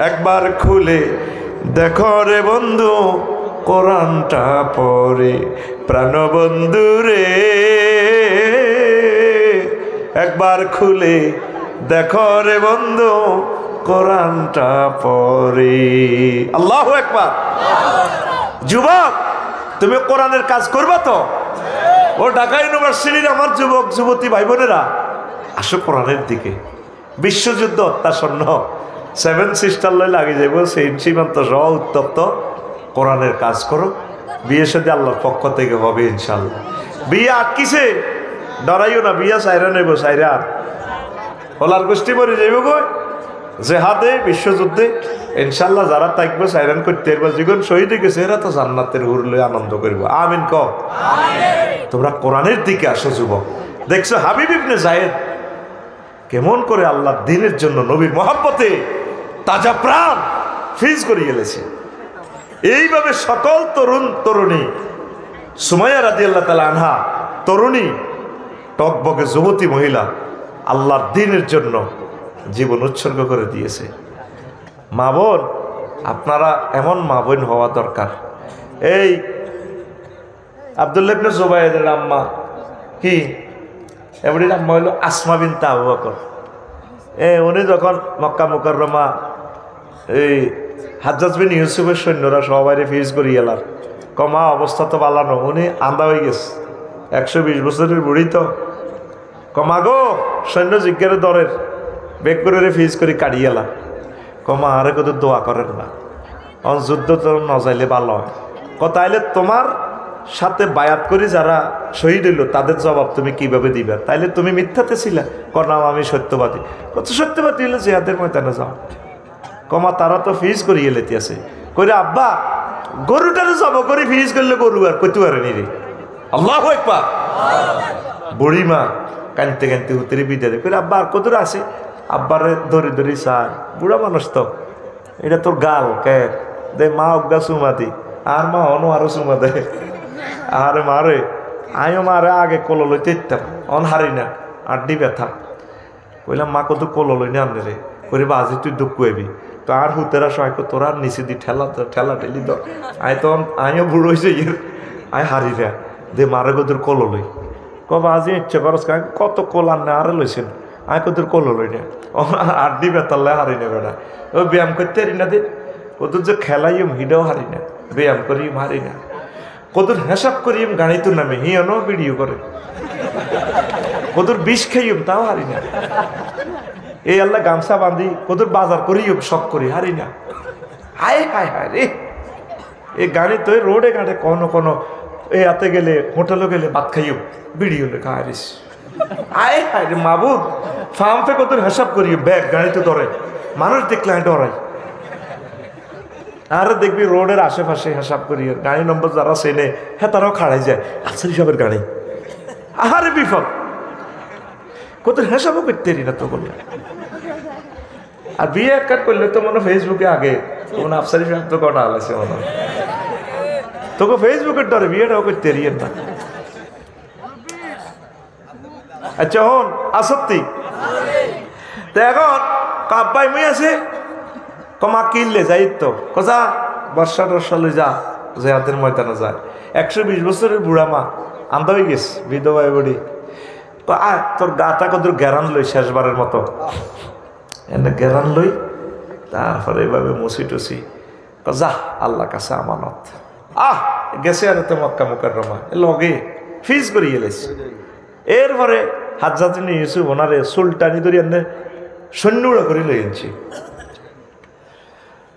একবার খুলে দেখো রে বন্ধু কোরআনটা পড়ে, প্রাণবন্ধু রে একবার খুলে দেখো রে বন্ধু কোরআনটা পড়ে। আল্লাহু আকবার। যুবক, তুমি কোরআনের কাজ করবা তো? ও ঢাকা ইউনিভার্সিটির আমার যুবক যুবতী ভাই বোনেরা, আসো কোরআনের দিকে। বিশ্বযুদ্ধ অত্যাসন্ন, 7 সিস্টার লই লাগে যাইব, সেই সীমান্ত সহ উত্তপ্ত। কোরআনের কাজ করো, বিয়ে সাথে আল্লাহর পক্ষ থেকে হবে ইনশাল্লাহ। বিয়ে আটকিছে, ডরাইও না, বিয়া সাইরা নেব, সাইরা হলার গোষ্ঠী মরে যাইব গো জেহাদে, বিশ্বযুদ্ধে ইনশাল্লাহ। যারা থাকবো সাইরান করতে পারবো, জীবন শহীদ গেছে, এরা তো জান্নাতের হুর লই আনন্দ করবো। আমিন ক। তোমরা কোরআনের দিকে আসো যুবক। দেখছো হাবিব ইবনে যায়েদ কেমন করে আল্লাহর দ্বীনের জন্য নবীর মহব্বতে তাজা প্রাণ ফিজ করে গেলেছে। এইভাবে সকল তরুণ তরুণী, সুমাইয়া রাদিয়াল্লাহু তাআলা আনহা তরুণী, টকবকে যুবতী মহিলা আল্লাহর দ্বীনের জন্য জীবন উৎসর্গ করে দিয়েছে। মা বোন, আপনারা এমন মা বোন হওয়া দরকার। এই আব্দুল্লাহ ইবনে জুবাইরের আম্মা কি, এমনির আম্মা হইল আসমা বিনতে আবু বকর। উনি যখন মক্কা মুকাররমা এই হাজ্জাজ বিন ইউসুফের সৈন্যরা সবাই ফিজ করি গেলার, কমা অবস্থা তো বালানো, উনি আন্দা হয়ে গেছে, 120 বছরের বুড়ি তো। কমা গো সৈন্য জিজ্ঞারে দরের বেগ করে ফিজ করে কাড়ি গেলা। কমা আরে কত দোয়া করেন না, যুদ্ধ তো নজাইলে ভালো হয়। তাইলে তোমার সাথে বায়াত করি যারা শহীদ হইল তাদের জবাব তুমি কিভাবে দিবে? তাইলে তুমি মিথ্যাতে ছিলা? নাম আমি সত্যবাদী। কত সত্যবাদী হইলে জিহাদের ময়দানে যাও। কমা তারা তো ফিজ করিয়ে লেতে আছে কইরে, আব্বা গরুটারে জব করে ফিজ করলে গরু আর কইতে পারেনি রে। আল্লাহু আকবার। বুড়ি মা কানতে কানতে উতরে বিদায় কইরে, আব্বা আর কত আছে? আব্বারে ধরে ধরে চায়, বুড়া মানুষ তো, এটা তোর গাল কে দে, মা অজ্ঞা চুমা দি, আর মা অনো আরো চুমা দে। আরে মারে আয়ো মারে আগে কলো লইতে ইতাম, অন হারি না আড্ডি ব্যথা। কইলাম মা কত কলো লই না আনলে রে, কইরে বাজি তুই দুঃখ হইবি তো। আর হুতেরা সহায় তোরা নিচে দি ঠেলা ঠেলা ঠেলি দ, আয় তখন আয়ও বুড়ো হয়েছে ইয়ের, আয় হারি রে দে মারে কদুর কলো লই। কবা আজি ইচ্ছে করস কত কল আনে আরে লইছেন, আয় কদুর কলো লই না, আড্ডি বেতাল্লায় হারি না বেড়া। ও ব্যায়াম করতে হারি না দে, কদুর যে খেলাইম হিডাও হারি না, ব্যায়াম করিম হারি না, কদুর হিসাব করিম গাড়িতে নামে হিয়নো ভিডিও করে, কদুর বিষ খাইম তাও হারি না। এই আল্লাহ গামছা বান্ধি কদুর বাজার করিম সব করি হারি না। হায় হায় হায় রে, এই গাড়ি তো রোডে ঘাটে কোনো কোনো এই হাতে গেলে হোটেলে গেলে ভাত খাইও ভিডিও লেখা হারিস। আয় হায় রে মাবুদ, ফার্মে কত হিসাব করি ব্যাগ গাড়িতে ধরে, মানুষ দেখলে ডরাই। আর দেখবি রোডের আশেপাশে হিসাব করি, গাড়ি নম্বর যারা চেনে হ্যাঁ তারাও খাড়াই যায়, আচ্ছা হিসাবের গাড়ি। আহারে বিপদ, কত হিসাবও করতে না তো বললে। আর বিয়ে এক কাট করলে তো মনে ফেসবুকে আগে মনে আফসারি সাহেব তো কটা আলাইছে মনে হয়, তোকে ফেসবুকের ডরে বিয়েটাও করতে রিয়েন না। আচ্ছা হন আসত্তি তো এখন কাব্বাই মুই আছে কমা কিনলে যাই তো কজা বর্ষা টর্ষা লই যা, জেহাদের ময়দানে যায়। 120 বছরের বুড়া মা আন্দা হয়ে গেছে, বিধবা বড়ি। আয় তোর গাটা কদুর গেরান লই শেষবারের মতো, এনে গেরান লই, তারপরে এইভাবে মুছি টুসি যা আল্লাহ কাছে আমানত। গেছে আর তো মক্কা মুকাররমা লগে ফিজ করি গেলেছে। এরপরে হাজ্জাজ বিন ইউসুফ ওনারে সুলতানি ধরি এনে সৈন্যরা করে লই আনছি।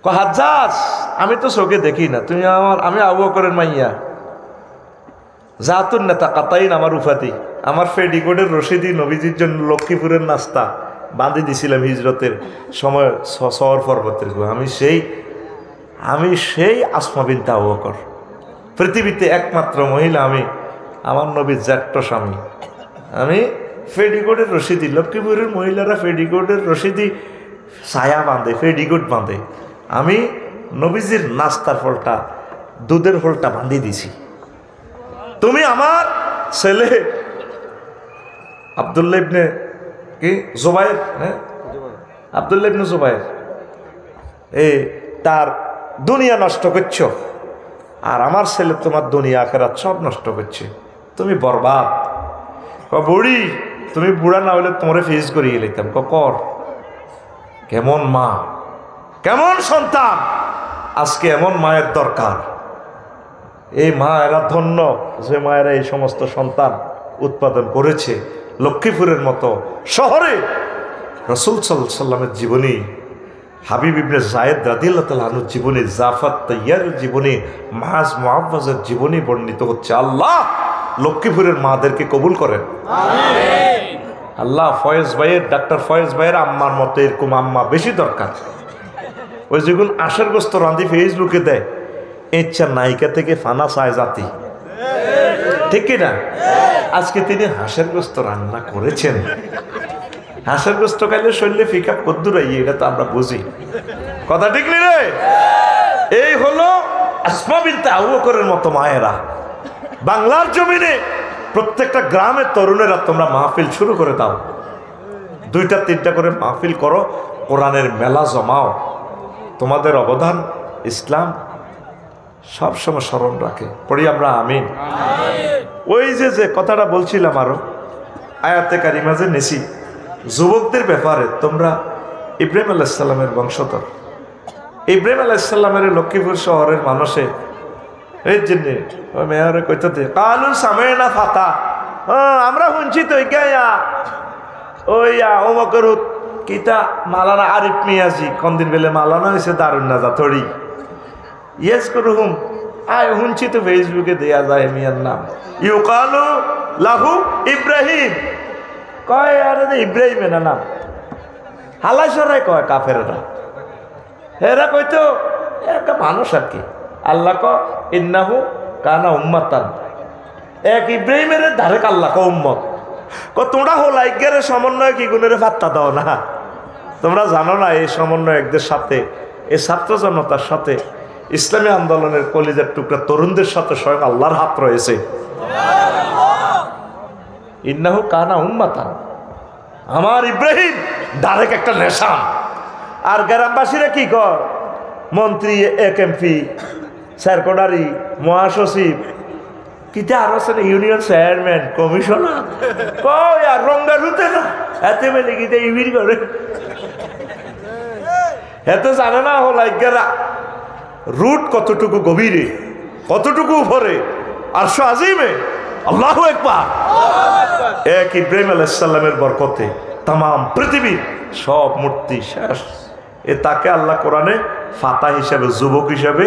হাজ্জাজ আমি তো চোখে দেখি না, তুমি আমি আবু বকরের মাইয়া, জাতুন নেতা কাতাইন আমার উফাতি, আমার ফেডিকোডের রশিদি নবীজির জন্য লক্ষ্মীপুরের নাস্তা বাঁধি দিছিলাম হিজরতের সময় সওয়ার পর্বতের। আমি সেই আসমা বিনতে আবু বকর, পৃথিবীতে একমাত্র মহিলা আমি, আমার নবীর জ্যাঠ্য স্বামী। আমি ফেডিকোডের রশিদি, লক্ষ্মীপুরের মহিলারা ফেডিকোডের রশিদি ছায়া বাঁধে, ফেডিকোড বাঁধে, আমি নবীজির নাস্তার ফলটা দুধের ফলটা বাঁধি দিছি। তুমি আমার ছেলে আব্দুল্লাহ ইবনে কি জুবায়ের, হ্যাঁ আব্দুল্লাহ ইবনে জুবায়ের, তার দুনিয়া নষ্ট করছো, আর আমার ছেলে তোমার দুনিয়া আখেরাত সব নষ্ট করছে, তুমি বরবাদ। বুড়ি, তুমি বুড়া না হলে তোমারে ফেস করিয়ে লিখতাম। কর কেমন মা, কেমন সন্তান, আজকে এমন মায়ের দরকার। এই মা এরা ধন্য যে মায়েরা এই সমস্ত সন্তান উৎপাদন করেছে। লক্ষ্মীপুরের মতো শহরে রাসূল সাল্লাল্লাহু আলাইহি সাল্লামের জীবনী, হাবিব ইবনে যায়েদ রাদিয়াল্লাহু তাআলা আনহুর জীবনী, জাফর তাইয়ারের জীবনী, মাআজ মুআওয়াজের জীবনী বর্ণিত হচ্ছে। আল্লাহ লক্ষ্মীপুরের মাদেরকে কবুল করেন, আমিন। আল্লাহ ফয়েজ ভাইয়ের, ডাক্তার ফয়েজ ভাইয়ের আম্মার মতো এরকম আম্মা বেশি দরকার। ওই যেগুন আশার গোস্ত রাঁধি ফেসবুকে দেয়, ইচ্ছা নায়িকা থেকে ফানা চায় জাতি, ঠিক কিনা? আজকে তিনি হাঁসের গোস্ত রান্না করেছেন। হাঁসের গোস্ত খাইলে শরীরে ফিকা কদ্দুর আইয়ে, এটা তো আমরা বুঝি। কথা ঠিক নি রে? এই হলো আসমা বিনতে আবু বকরের মতো মায়েরা। বাংলার জমিনে প্রত্যেকটা গ্রামের তরুণেরা তোমরা মাহফিল শুরু করে দাও, 2-3টা করে মাহফিল করো, কোরআনের মেলা জমাও। তোমাদের অবদান ইসলাম সবসময় স্মরণ রাখে। পড়ি আমরা আমিন। ওই যে কথাটা বলছিলাম, আরো আয়াতে কারিমা যে নেছি যুবকদের ব্যাপারে, তোমরা ইব্রাহিম আলাইহিস সালামের বংশধর। ইব্রাহিম আলাইহিস সালামের লক্ষ্মীপুর শহরের মানুষে এই জন্য ওই মেয়রে কইতে কালু সামেনা ফাতা, আমরা শুনছি তো ওমকর কিতা মালানা আরিফ মিয়াজি কোনদিন বেলে মালানা হয়েছে দারুন না যাতড়ি ইয়েস করুম আয় শুনছি তো ফেসবুকে দেয়া যায় মিয়ার নাম ইউকালু লাহু ইব্রাহিম, কয় আরে ইব্রাহিমের নাম হালাসরাই কয় কাফেররা, এরা কইতো একটা মানুষ আর কি। আল্লাহ ক ইন্নাহু কানা উম্মাতান, এক ইব্রাহিমের ধারে আল্লাহ ক উম্মত। তোমরা হোলাইকের সমন্বয় কি গুণের পাত্তা দাও না? তোমরা জানো না এই সমন্বয়কদের সাথে, এই ছাত্র জনতার সাথে, ইসলামী আন্দোলনের কলিজার টুকরা তরুণদের সাথে স্বয়ং আল্লাহর হাত রয়েছে। ইন্নাহু কানা উম্মাতান, আমার ইব্রাহিম ডাইরেক্ট একটা নেশান। আর গ্রামবাসীরা কি কর, মন্ত্রী, এক এমপি, সেক্রেটারি, মহাসচিব, কিতা আরো আছে ইউনিয়ন চেয়ারম্যান, কমিশনার, কয় আর রঙ্গা রুতে না এতে মেলে কিতা ইবির করে এত জানে না হল আজ্ঞারা রুট কতটুকু গভীরে, কতটুকু উপরে, আরশ আজিমে। আল্লাহু আকবার। এক ইব্রাহিম আলাইহিস সালামের বরকতে তামাম পৃথিবীর সব মূর্তি শেষ। তাকে আল্লাহ কোরআনে ফাতা হিসাবে, যুবক হিসাবে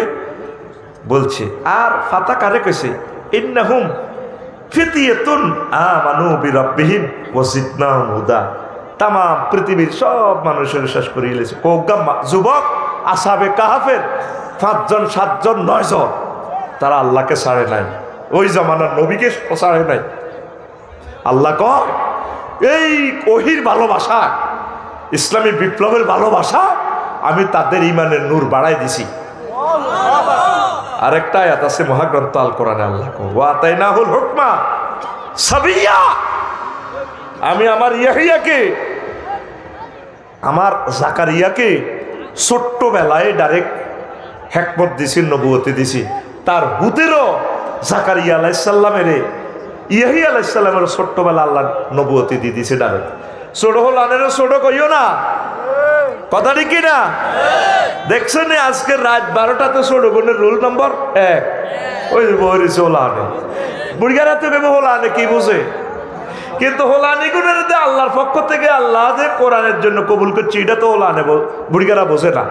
বলছে। আর ফাতা কারে কইছে? ইন্নাহুম ফিতিয়াতুন আমানু বিরাব্বিহিম ওয়া জিদনাহুম হুদা। তামাম পৃথিবীর সব মানুষের শেষ করে দিয়েছে। যুবক আসহাবে কাহাফের 5 জন 7 জন 9 জন, তারা আল্লাহকে ছাড়ে নাই, ওই জামানার নবীকে ছাড়ে নাই। আল্লাহ কয় এই ওহির ভালোবাসা, ইসলামী বিপ্লবের ভালোবাসা আমি তাদের ইমানের নূর বাড়াই দিছি। আরেকটা আয়াত আছে মহাগ্রন্থ আল কোরআনে, আল্লাহ কয় ওয়া আতাইনাহুল হুকমা সাবিয়্যা, আমি আমার ইয়াহিয়াকে, আমার জাকারিয়াকে ছোট্টবেলায় ডাইরেক্ট হিকমত দিছি, নবুয়তি দিছি। তার হুতেরও জাকারিয়া আলাইহিস সালামের, ইয়াহিয়া আলাইহিস সালামের ছোট্টবেলা আল্লাহ নবুয়তি দিয়ে দিছে ডাইরেক্ট। ছোট হল আনেরও ছোট কইও না, কথা ঠিক কিনা? দেখছেন আজকে রাত 12টাতে ছোট গুণের রোল নম্বর 1, ওই বহরিছে হোলা আনে, বুড়িগারাতে ভেবে হোলা আনে কি বুঝে, কিন্তু হোলানি গুণের আল্লাহর পক্ষ থেকে আল্লাহ যে কোরআনের জন্য কবুল করছে, এটা তো হোলা আনে বুড়িগারা বোঝে না।